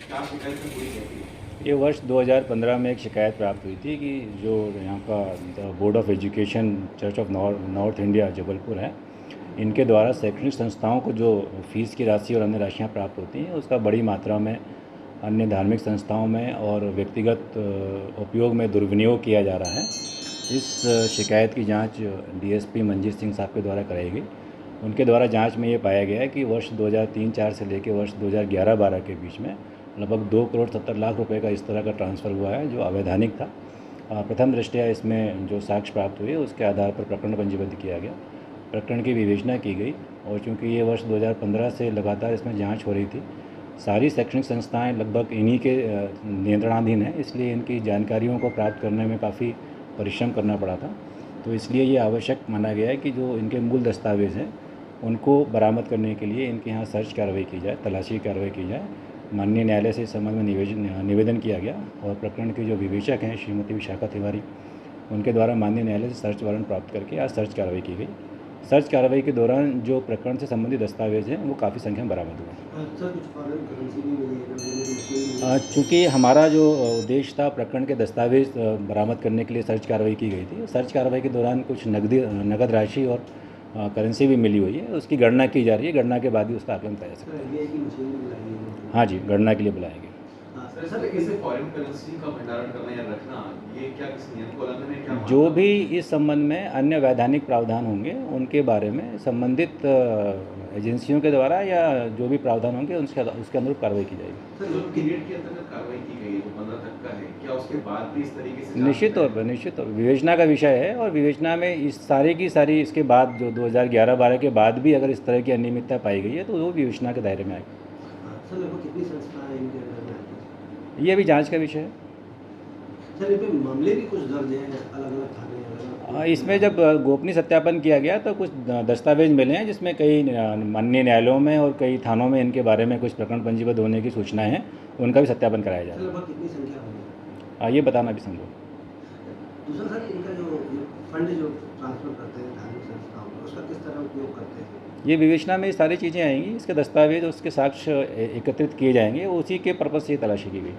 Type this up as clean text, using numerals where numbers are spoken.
क्या शिकायत में पूरी कहती है? ये वर्ष 2015 में एक शिकायत प्राप्त हुई थी कि जो यहाँ का board of education church of north India Jabalpur है, इनके द्वारा शैक्षणिक संस्थाओं को जो फीस की राशि और अन्य राशियाँ प्राप्त होती हैं उसका बड़ी मात्रा में अन्य धार्मिक संस्थाओं में और व्यक्तिगत उपयोग में दुर्विनियोग किया जा रहा है। इस शिकायत की जांच डीएसपी मंजीत सिंह साहब के द्वारा कराई गई। उनके द्वारा जांच में ये पाया गया है कि वर्ष 2003-04 से लेकर वर्ष 2011-12 के बीच में लगभग 2,70,00,000 रुपए का इस तरह का ट्रांसफ़र हुआ है जो अवैधानिक था। प्रथम दृष्टया इसमें जो साक्ष्य प्राप्त हुए उसके आधार पर प्रकरण पंजीबद्ध किया गया, प्रकरण की विवेचना की गई और चूँकि ये वर्ष 2015 से लगातार इसमें जांच हो रही थी, सारी शैक्षणिक संस्थाएं लगभग इन्हीं के नियंत्रणाधीन हैं, इसलिए इनकी जानकारियों को प्राप्त करने में काफ़ी परिश्रम करना पड़ा था। तो इसलिए ये आवश्यक माना गया है कि जो इनके मूल दस्तावेज़ हैं उनको बरामद करने के लिए इनके यहाँ सर्च कार्रवाई की जाए, तलाशी कार्रवाई की जाए। माननीय न्यायालय से इस संबंध में निवेदन किया गया और प्रकरण के जो विवेचक हैं श्रीमती विशाखा तिवारी, उनके द्वारा माननीय न्यायालय से सर्च वारंट प्राप्त करके आज सर्च कार्रवाई की गई। सर्च कार्रवाई के दौरान जो प्रकरण से संबंधित दस्तावेज हैं वो काफ़ी संख्या में बरामद हुए। चूँकि हमारा जो उद्देश्य था प्रकरण के दस्तावेज बरामद करने के लिए सर्च कार्रवाई की गई थी। सर्च कार्रवाई के दौरान कुछ नगद राशि और करेंसी भी मिली हुई है, उसकी गणना की जा रही है। गणना के बाद ही उसका आकलन किया जा सकता है। हाँ जी, गणना के लिए बुलाएंगे। सर, इसे फॉरेन करेंसी का भंडारण करना या रखना, ये क्या किसी नियम का उल्लंघन है? क्या जो भी इस संबंध में अन्य वैधानिक प्रावधान होंगे उनके बारे में संबंधित एजेंसियों के द्वारा या जो भी प्रावधान होंगे उसके अनुरूप कार्रवाई की जाएगी। सर, जो पीरियड के अंतर्गत कार्रवाई की गई है जो 15 तक का है, क्या उसके बाद भी इस तरीके से निश्चित तौर पर विवेचना का विषय है और विवेचना में इस सारी की सारी इसके बाद जो 2011-12 के बाद भी अगर इस तरह की अनियमितता पाई गई है तो वो विवेचना के दायरे में आएगी। सर, लगभग कितनी संस्थाएं इनके अंदर में आती हैं? ये अभी जांच का विषय है। सर, इन पे मामले भी कुछ दर्ज हैं अलग-अलग थाने इसमें जब गोपनीय सत्यापन किया गया तो कुछ दस्तावेज मिले हैं जिसमें कई माननीय न्यायालयों में और कई थानों में इनके बारे में कुछ प्रकरण पंजीबद्ध होने की सूचनाएं हैं, उनका भी सत्यापन कराया जा रहा है। लगभग कितनी संख्या होगी? ये बताना भी संभव। दूसरा सर, इनका जो फंड जो ट्रांसफर करते हैं धार्मिक संस्थाओं को, उसका किस तरह उपयोग करते हैं? ये विवेचना में ये सारी चीज़ें आएंगी, इसके दस्तावेज उसके साक्ष्य एकत्रित किए जाएंगे, उसी के पर्पज़ से ये तलाशी की गई।